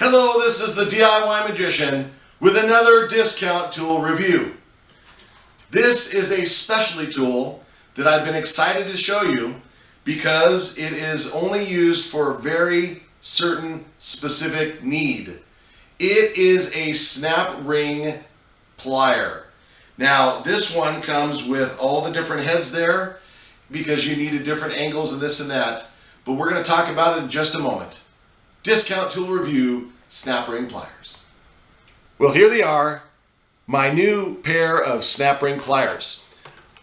Hello, this is the DIY Magician with another discount tool review. This is a specialty tool that I've been excited to show you because it is only used for very certain specific need. It is a snap ring plier. Now this one comes with all the different heads there because you needed different angles and this and that, but we're going to talk about it in just a moment. Discount tool review, snap ring pliers. Well, here they are, my new pair of snap ring pliers.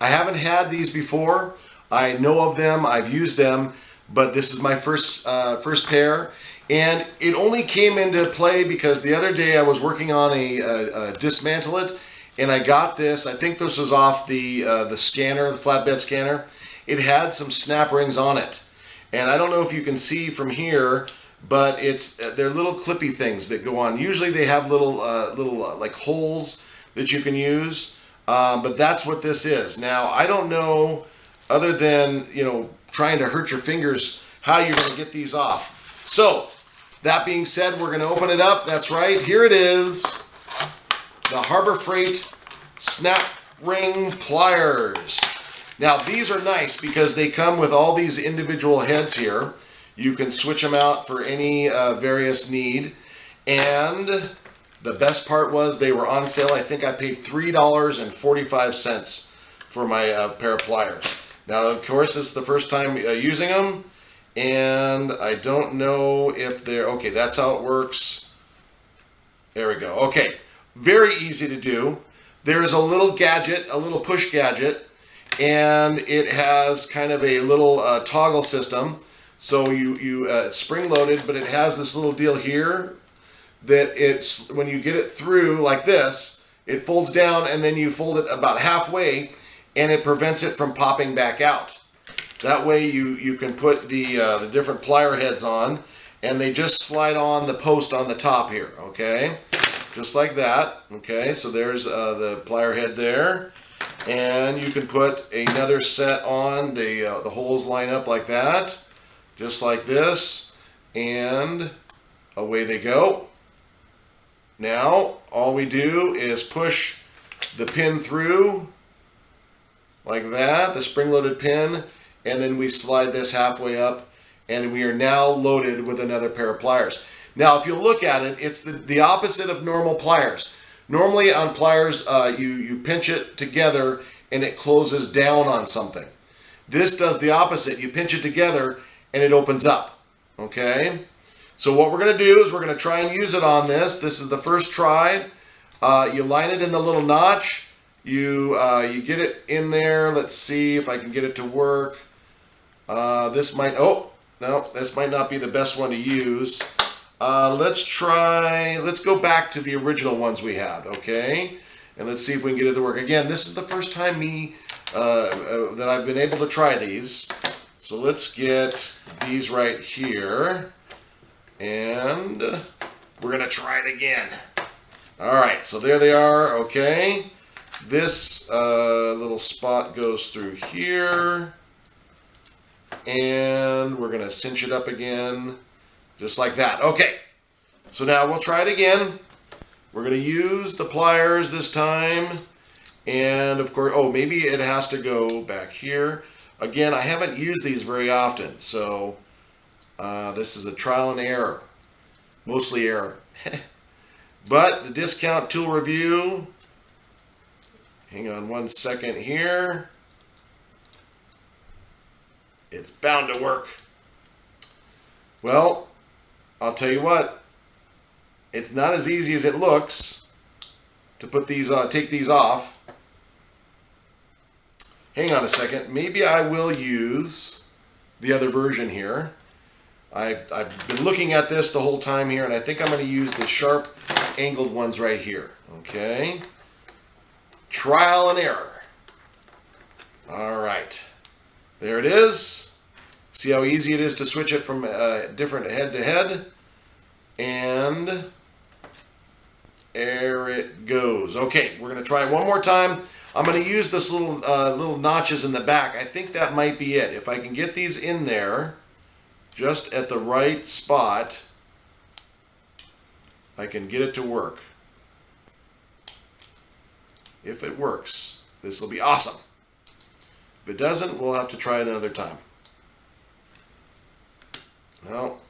I haven't had these before. I know of them, I've used them, but this is my first pair, and it only came into play because the other day I was working on a dismantle it, and I got this. I think this was off the scanner, the flatbed scanner. It had some snap rings on it, and I don't know if you can see from here, but they're little clippy things that go on. Usually they have little like holes that you can use, but that's what this is. Now I don't know, other than trying to hurt your fingers, how you're going to get these off. So that being said, we're going to open it up. That's right, here it is, the Harbor Freight snap ring pliers. Now these are nice because they come with all these individual heads here. You can switch them out for any various need. And the best part was they were on sale. I think I paid $3.45 for my pair of pliers. Now, of course, this is the first time using them. And I don't know if they're... Okay, that's how it works. There we go. Okay, very easy to do. There's a little gadget, a little push gadget. And it has kind of a little toggle system. So it's spring loaded, but it has this little deal here that it's, when you get it through like this, it folds down and then you fold it about halfway and it prevents it from popping back out. That way you can put the different plier heads on, and they just slide on the post on the top here, okay? Just like that, okay? So there's the plier head there, and you can put another set on, the holes line up like that. Just like this, and away they go. Now, all we do is push the pin through, like that, the spring-loaded pin, and then we slide this halfway up, and we are now loaded with another pair of pliers. Now, if you look at it, it's the opposite of normal pliers. Normally on pliers, you pinch it together, and it closes down on something. This does the opposite. You pinch it together, and it opens up, okay? So what we're going to do is we're going to try and use it on this. This is the first try. You line it in the little notch. You get it in there. Let's see if I can get it to work. This might not be the best one to use. Let's go back to the original ones we had, okay? And let's see if we can get it to work. Again, this is the first time that I've been able to try these. So let's get these right here, and we're going to try it again. All right, so there they are, okay. This little spot goes through here, and we're going to cinch it up again, just like that. Okay, so now we'll try it again. We're going to use the pliers this time, and of course, maybe it has to go back here. Again, I haven't used these very often, so this is a trial and error, mostly error. But the discount tool review, hang on one second here. It's bound to work. Well, I'll tell you what, it's not as easy as it looks to put these take these off. Hang on a second. Maybe I will use the other version here. I've been looking at this the whole time here, and I think I'm going to use the sharp angled ones right here. Okay. Trial and error. All right. There it is. See how easy it is to switch it from different head to head. And there it goes. Okay, we're going to try it one more time. I'm going to use this little notches in the back. I think that might be it. If I can get these in there just at the right spot, I can get it to work. If it works, this will be awesome. If it doesn't, we'll have to try it another time. Well,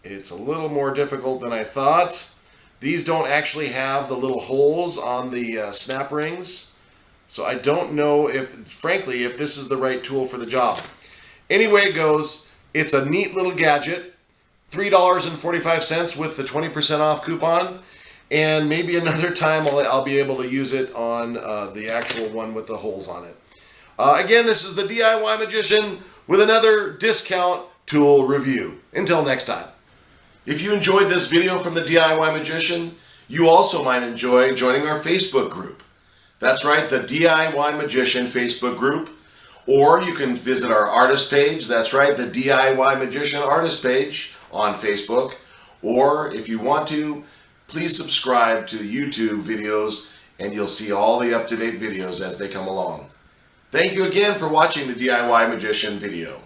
it's a little more difficult than I thought. These don't actually have the little holes on the snap rings, so I don't know if, frankly, if this is the right tool for the job. Anyway it goes, it's a neat little gadget, $3.45 with the 20% off coupon, and maybe another time I'll be able to use it on the actual one with the holes on it. Again, this is the DIY Magician with another discount tool review. Until next time. If you enjoyed this video from the DIY Magician, you also might enjoy joining our Facebook group. That's right, the DIY Magician Facebook group. Or you can visit our artist page. That's right, the DIY Magician artist page on Facebook. Or if you want to, please subscribe to YouTube videos and you'll see all the up-to-date videos as they come along. Thank you again for watching the DIY Magician video.